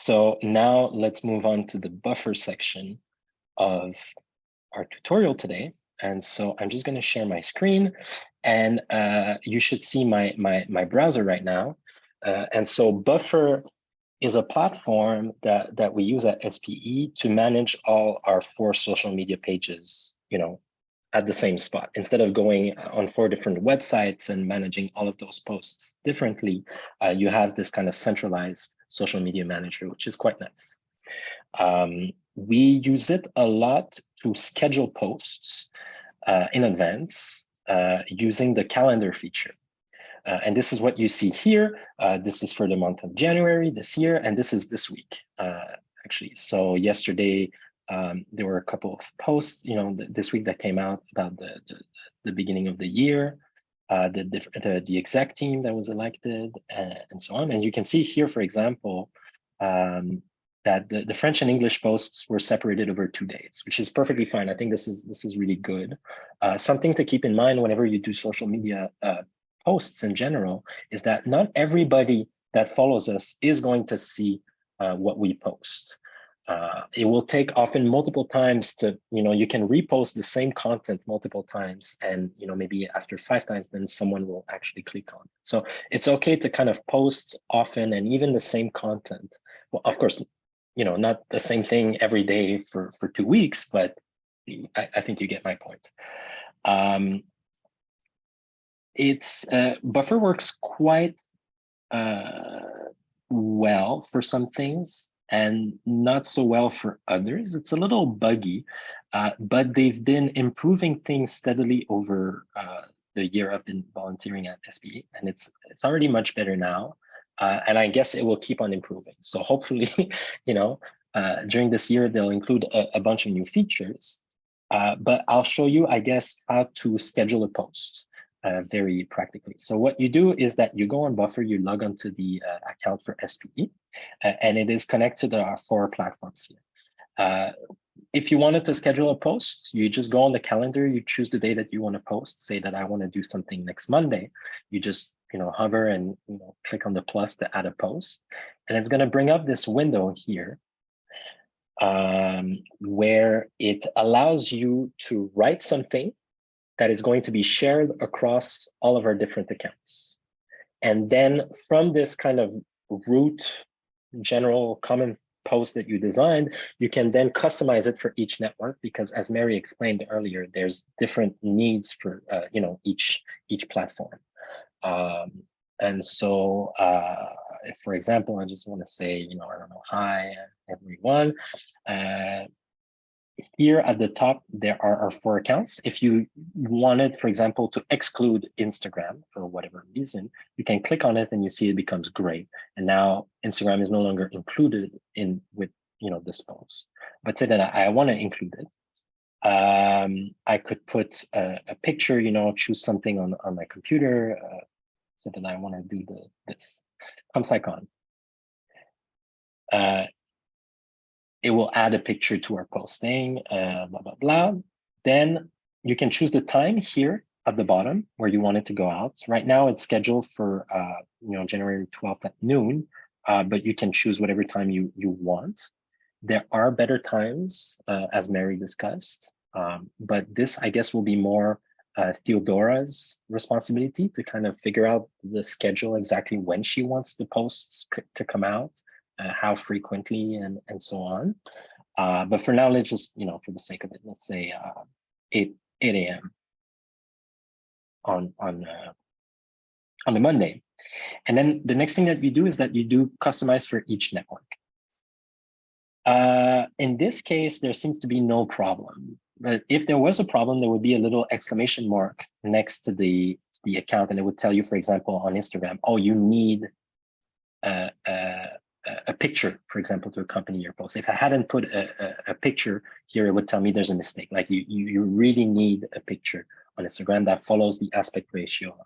So now let's move on to the buffer section of our tutorial today. And so I'm just going to share my screen, and you should see my browser right now. And so Buffer is a platform that we use at SPE to manage all our 4 social media pages, at the same spot. Instead of going on 4 different websites and managing all of those posts differently, you have this kind of centralized social media manager, which is quite nice. We use it a lot to schedule posts in advance using the calendar feature. And this is what you see here. This is for the month of January this year, and this is this week, actually. So yesterday, there were a couple of posts, this week that came out about the beginning of the year, the exec team that was elected, and so on. And you can see here, for example, that the French and English posts were separated over 2 days, which is perfectly fine. I think this is really good. Something to keep in mind whenever you do social media posts in general is that not everybody that follows us is going to see what we post. It will take often multiple times to, you can repost the same content multiple times, and maybe after 5 times, then someone will actually click on it. So it's okay to kind of post often and even the same content. Well, of course, not the same thing every day for 2 weeks, but I think you get my point. Buffer works quite well for some things and not so well for others. It's a little buggy, but they've been improving things steadily over the year I've been volunteering at SPE, and it's already much better now. And I guess it will keep on improving. So hopefully, during this year, they'll include a bunch of new features. But I'll show you, I guess, how to schedule a post very practically. So what you do is that you go on Buffer, you log onto the account for SPE, and it is connected to our 4 platforms here. If you wanted to schedule a post, you just go on the calendar, you choose the day that you want to post, say that I want to do something next Monday. You just hover and click on the plus to add a post, and it's going to bring up this window here where it allows you to write something that is going to be shared across all of our different accounts. And then from this kind of root general common post that you designed, you can then customize it for each network, because as Mary explained earlier, there's different needs for each platform. And so if, for example, I just want to say, I don't know, hi everyone. Here at the top, there are our 4 accounts. If you wanted, for example, to exclude Instagram for whatever reason, you can click on it and you see it becomes gray. And now Instagram is no longer included with this post. But say that I want to include it. I could put a picture, choose something on my computer. So that I want to do this thumbs icon. It will add a picture to our posting, blah, blah, blah. Then you can choose the time here at the bottom where you want it to go out. Right now it's scheduled for January 12th at noon, but you can choose whatever time you want. There are better times, as Mary discussed, but this, I guess, will be more Theodora's responsibility to kind of figure out the schedule exactly when she wants the posts to come out. How frequently and so on. But for now, let's just, for the sake of it, let's say 8 a.m. on the Monday. And then the next thing that you do is that you do customize for each network. In this case, there seems to be no problem. But if there was a problem, there would be a little exclamation mark next to the account, and it would tell you, for example, on Instagram, oh, you need a picture, for example, to accompany your post. If I hadn't put a picture here, it would tell me there's a mistake. Like you really need a picture on Instagram that follows the aspect ratio.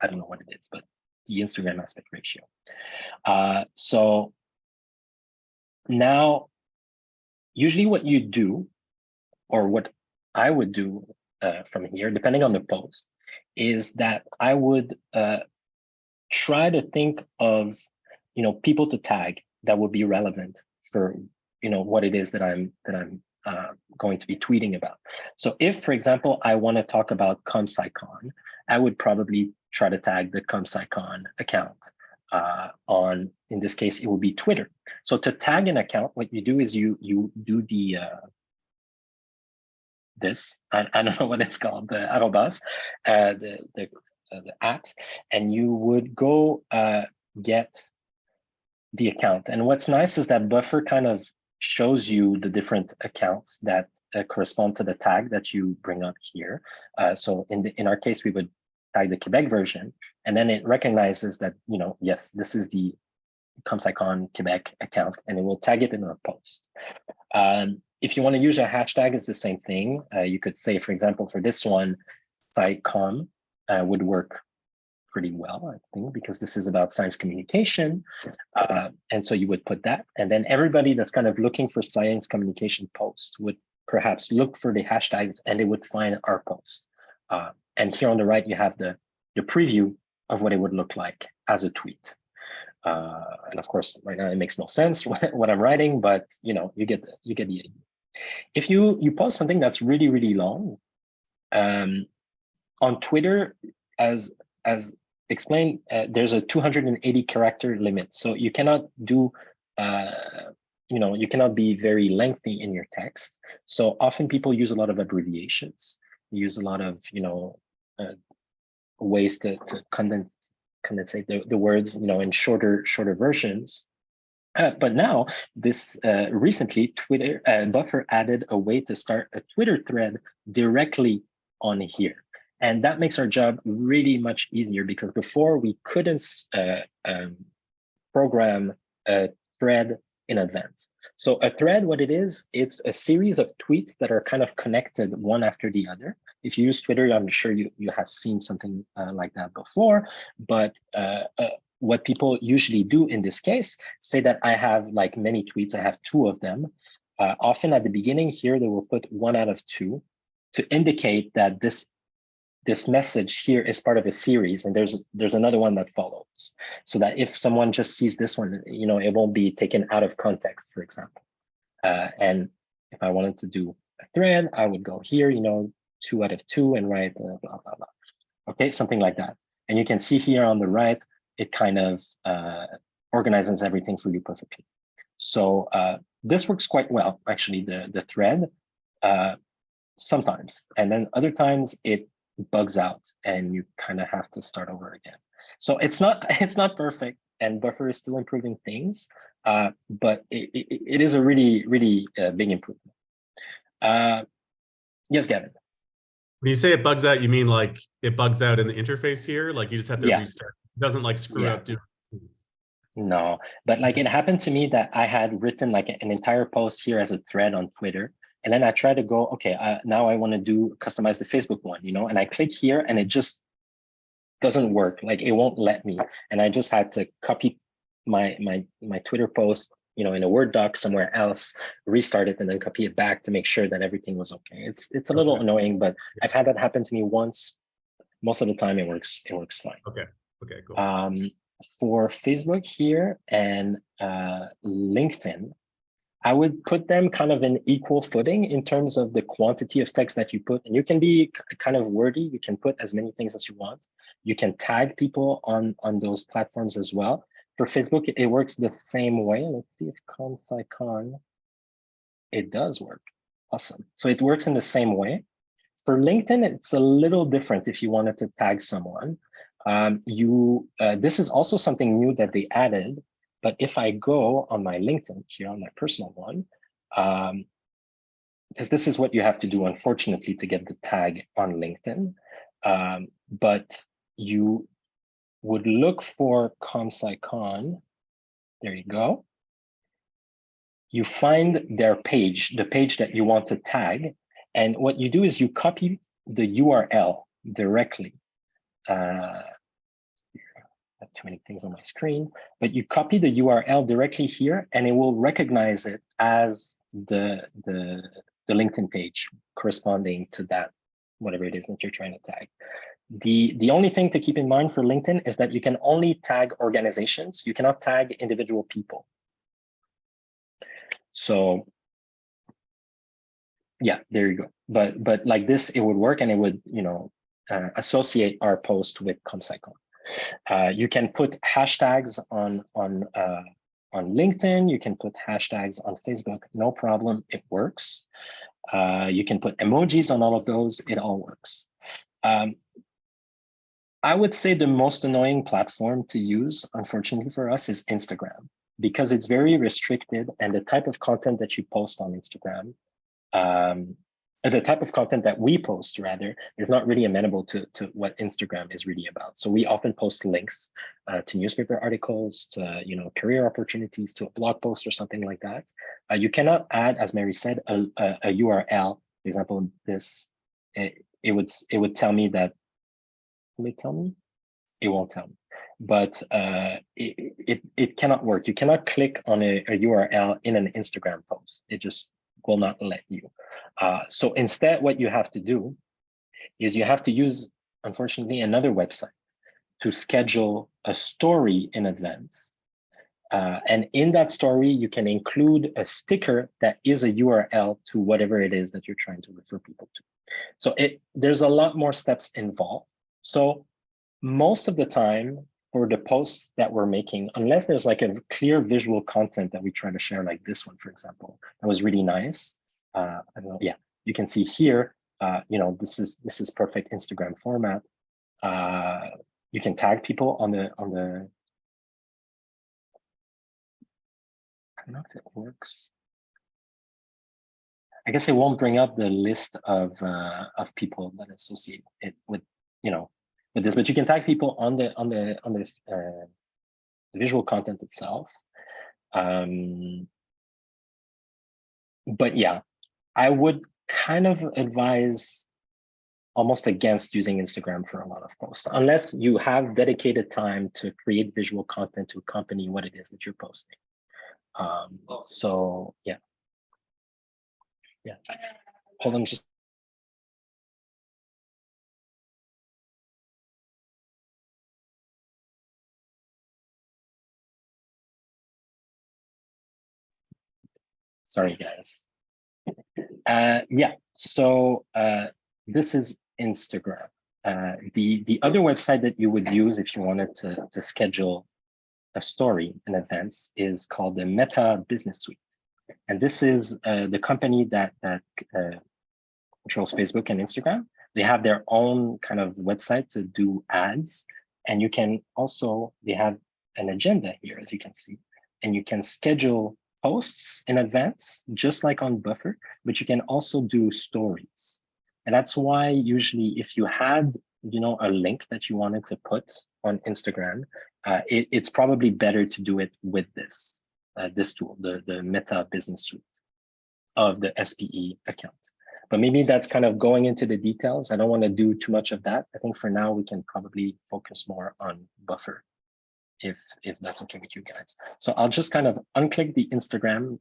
I don't know what it is, but the Instagram aspect ratio. So now, usually what you do, or what I would do from here, depending on the post, is that I would try to think of people to tag that would be relevant for what it is that I'm going to be tweeting about. So if, for example, I want to talk about ComSciCon, I would probably try to tag the ComSciCon account. In this case, it will be Twitter. So to tag an account, what you do is you do the this, I don't know what it's called, the arrobas, the at, and you would go get the account. And what's nice is that Buffer kind of shows you the different accounts that correspond to the tag that you bring up here. So in our case, we would tag the Quebec version, and then it recognizes that, yes, this is the ComSciCon Quebec account, and it will tag it in our post. If you want to use a hashtag, it's the same thing. You could say, for example, for this one, SciCon would work pretty well, I think, because this is about science communication. And so you would put that, and then everybody that's kind of looking for science communication posts would perhaps look for the hashtags, and they would find our post. And here on the right, you have the preview of what it would look like as a tweet. And of course, right now it makes no sense what I'm writing, but you get the idea. If you post something that's really, really long, on Twitter, as explained, there's a 280 character limit. So you cannot do, you cannot be very lengthy in your text. So often people use a lot of abbreviations, use a lot of, ways to condensate the words, in shorter versions. But now recently Twitter Buffer added a way to start a Twitter thread directly on here. And that makes our job really much easier, because before we couldn't program a thread in advance. So a thread, what it is, it's a series of tweets that are kind of connected one after the other. If you use Twitter, I'm sure you have seen something like that before. But what people usually do in this case, say that I have like many tweets, I have 2 of them. Often at the beginning here, they will put 1 out of 2 to indicate that this message here is part of a series, and there's another one that follows, so that if someone just sees this one, it won't be taken out of context, for example. And if I wanted to do a thread, I would go here, 2 out of 2, and write blah, blah, blah. Okay, something like that. And you can see here on the right, it kind of organizes everything for you perfectly. So this works quite well, actually, the thread, sometimes. And then other times it bugs out and you kind of have to start over again. So it's not perfect, and Buffer is still improving things, but it is a really, really big improvement. Yes, Gavin. When you say it bugs out, you mean like it bugs out in the interface here? Like you just have to restart. It doesn't like screw up doing things. No, but like it happened to me that I had written like an entire post here as a thread on Twitter. And then I try to go, okay, now I want to customize the Facebook one, and I click here and it just doesn't work. Like it won't let me. And I just had to copy my Twitter post, in a Word doc somewhere else, restart it, and then copy it back to make sure that everything was okay. It's a little annoying, but I've had that happen to me once. Most of the time it works fine. Okay, cool. For Facebook here and LinkedIn, I would put them kind of in equal footing in terms of the quantity of text that you put. And you can be kind of wordy. You can put as many things as you want. You can tag people on those platforms as well. For Facebook, it works the same way. Let's see if ComSciCon, it does work. Awesome. So it works in the same way. For LinkedIn, it's a little different if you wanted to tag someone. This is also something new that they added. But if I go on my LinkedIn here, on my personal one, because this is what you have to do, unfortunately, to get the tag on LinkedIn, but you would look for ComSciCon. There you go. You find their page, the page that you want to tag. And what you do is you copy the URL directly. I have too many things on my screen, but you copy the URL directly here and it will recognize it as the LinkedIn page corresponding to that, whatever it is that you're trying to tag. The only thing to keep in mind for LinkedIn is that you can only tag organizations. You cannot tag individual people. So yeah, there you go. But like this, it would work, and it would, you know, associate our post with ComSciCon. You can put hashtags on LinkedIn. You can put hashtags on Facebook. No problem. It works. You can put emojis on all of those. It all works. I would say the most annoying platform to use, unfortunately for us, is Instagram, because it's very restricted, and the type of content that you post on Instagram, the type of content that we post rather, is not really amenable to what Instagram is really about. So we often post links to newspaper articles, to, you know, career opportunities, to a blog post or something like that. You cannot add, as Mary said, a URL. For example, this, it would tell me that. Will it tell me? It won't tell me. But it cannot work. You cannot click on a URL in an Instagram post. It just will not let you. So instead, what you have to do is you have to use, unfortunately, another website to schedule a story in advance. And in that story, you can include a sticker that is a URL to whatever it is that you're trying to refer people to. So there's a lot more steps involved. So most of the time for the posts that we're making, unless there's like a clear visual content that we try to share, like this one, for example, that was really nice. I don't know, yeah, you can see here, you know, this is perfect Instagram format. You can tag people on the, I don't know if it works. I guess it won't bring up the list of people that associate it with, you know, with this, but you can tag people on the visual content itself. But yeah, I would kind of advise almost against using Instagram for a lot of posts, unless you have dedicated time to create visual content to accompany what it is that you're posting. So yeah. Hold on, just. Sorry, guys. Yeah, so this is Instagram. The other website that you would use if you wanted to schedule a story in advance is called the Meta Business Suite. And this is the company that controls Facebook and Instagram. They have their own kind of website to do ads. And you can also, they have an agenda here, as you can see, and you can schedule posts in advance, just like on Buffer, but you can also do stories. And that's why usually if you had, you know, a link that you wanted to put on Instagram, it's probably better to do it with this, this tool, the Meta Business Suite of the SPE account. But maybe that's kind of going into the details. I don't want to do too much of that. I think for now we can probably focus more on Buffer, if that's okay with you guys. So I'll just kind of unclick the Instagram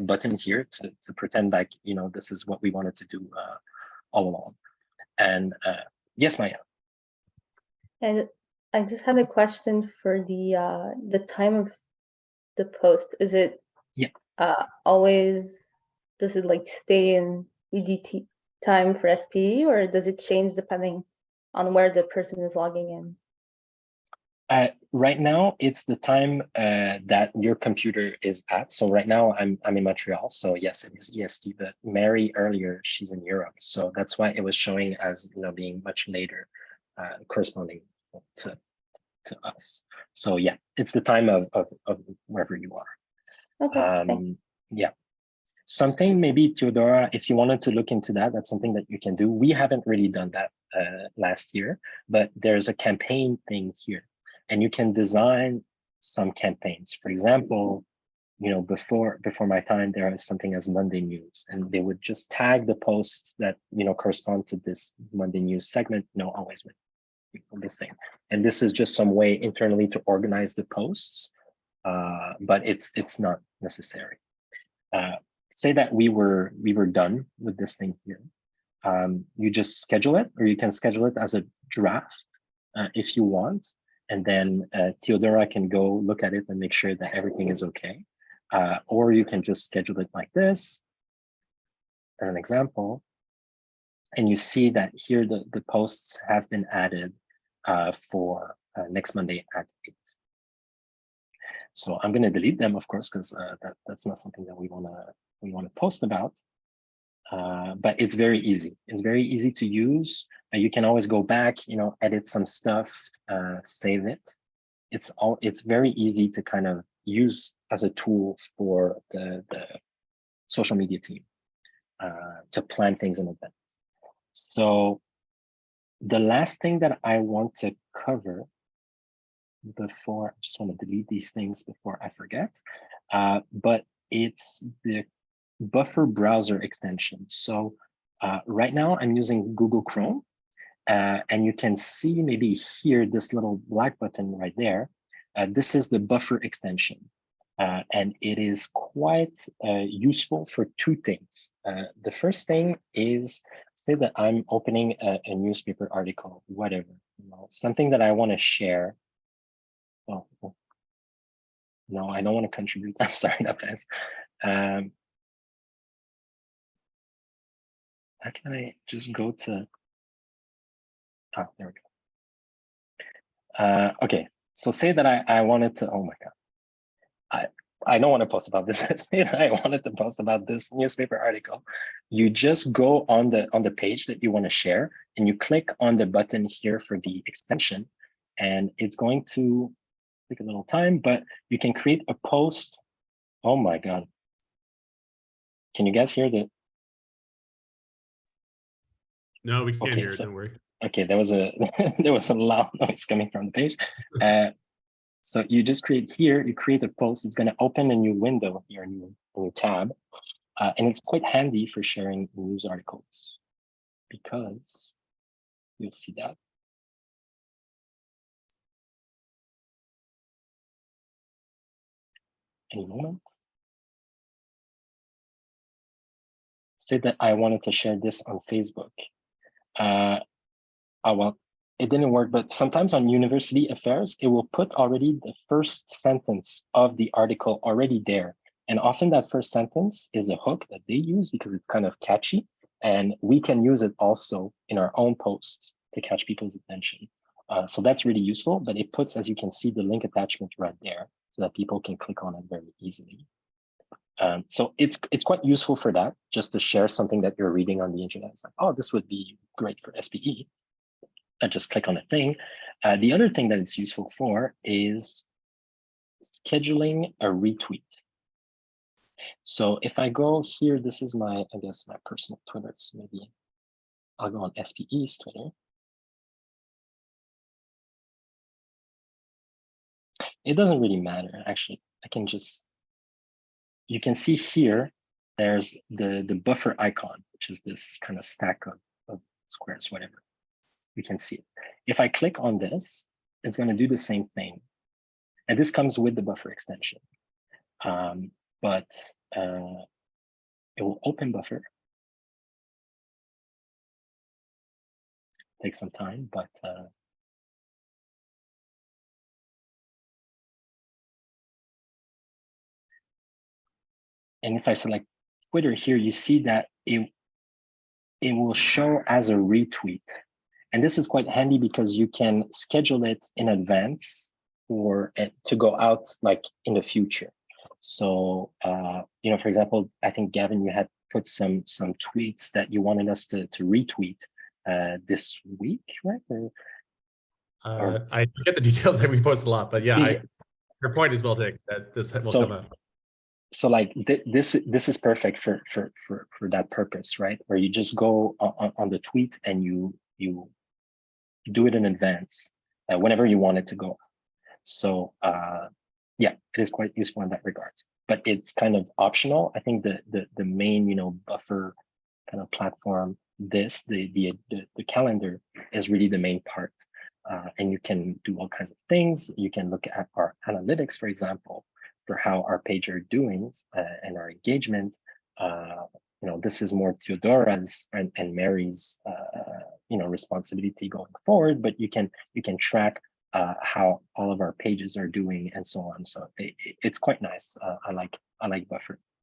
button here to pretend like, you know, this is what we wanted to do all along. And yes, Maya. And I just had a question for the time of the post. Is it always, does it like stay in EDT time for SPE, or does it change depending on where the person is logging in? Right now, it's the time that your computer is at. So right now, I'm in Montreal. So yes, it is EST. But Mary earlier, she's in Europe, so that's why it was showing as, you know, being much later, corresponding to us. So yeah, it's the time of wherever you are. Okay. Yeah. Something maybe, Theodora, if you wanted to look into that, that's something that you can do. We haven't really done that last year, but there's a campaign thing here, and you can design some campaigns. For example, you know, before my time, there is something as Monday News, and they would just tag the posts that, you know, correspond to this Monday News segment, you know, always with this thing. And this is just some way internally to organize the posts, but it's not necessary. Say that we were done with this thing here. You just schedule it, or you can schedule it as a draft if you want, and then Theodora can go look at it and make sure that everything is okay. or you can just schedule it like this, as an example. And you see that here the posts have been added for next Monday at 8. So I'm going to delete them, of course, because that's not something that we want to post about. But it's very easy. It's very easy to use. You can always go back, edit some stuff, save it. It's very easy to kind of use as a tool for the social media team to plan things in advance. So the last thing that I want to cover before, I just want to delete these things before I forget, but it's the Buffer browser extension. So right now I'm using Google Chrome, and you can see maybe here this little black button right there. This is the Buffer extension, and it is quite useful for two things. The first thing is, say that I'm opening a newspaper article, whatever, something that I want to share. Oh, no, I don't want to contribute. I'm sorry, that guys. How can I just go to, there we go. Okay, so say that I wanted to, oh my God. I don't want to post about this, but say that I wanted to post about this newspaper article. You just go on the page that you want to share, and you click on the button here for the extension, and it's going to take a little time, but you can create a post. Oh my God. Can you guys hear the? No, we can't hear it, don't worry. Okay, there was a loud noise coming from the page. So you just create here, you create a post, it's going to open a new window here, a new tab. And it's quite handy for sharing news articles because you'll see that. Any moment. Say that I wanted to share this on Facebook. Well, it didn't work, but sometimes on University Affairs, it will put already the first sentence of the article already there. And often that first sentence is a hook that they use because it's kind of catchy. And we can use it also in our own posts to catch people's attention. So that's really useful, but it puts, as you can see, the link attachment right there so that people can click on it very easily. So it's quite useful for that, just to share something that you're reading on the internet. It's like, oh, this would be great for SPE. I just click on a thing. The other thing that it's useful for is scheduling a retweet. So if I go here, this is my, I guess, my personal Twitter. So maybe I'll go on SPE's Twitter. It doesn't really matter, actually. I can just, you can see here, there's the buffer icon, which is this kind of stack of squares, whatever. You can see it. If I click on this, it's going to do the same thing. And this comes with the buffer extension. But it will open buffer. Take some time, but and if I select Twitter here, you see that it will show as a retweet. And this is quite handy because you can schedule it in advance for it to go out like in the future. So, for example, I think Gavin, you had put some tweets that you wanted us to retweet this week, right? Or I forget the details that we post a lot, but yeah, your point is well taken that this will come up. So like this is perfect for that purpose, right? Where you just go on the tweet and you do it in advance whenever you want it to go. So yeah, it is quite useful in that regards, but it's kind of optional. I think the main buffer kind of platform, the calendar is really the main part, and you can do all kinds of things. You can look at our analytics, for example, for how our page are doing and our engagement. This is more Theodora's and Mary's responsibility going forward, but you can track how all of our pages are doing and so on. So it's quite nice. I like Buffer.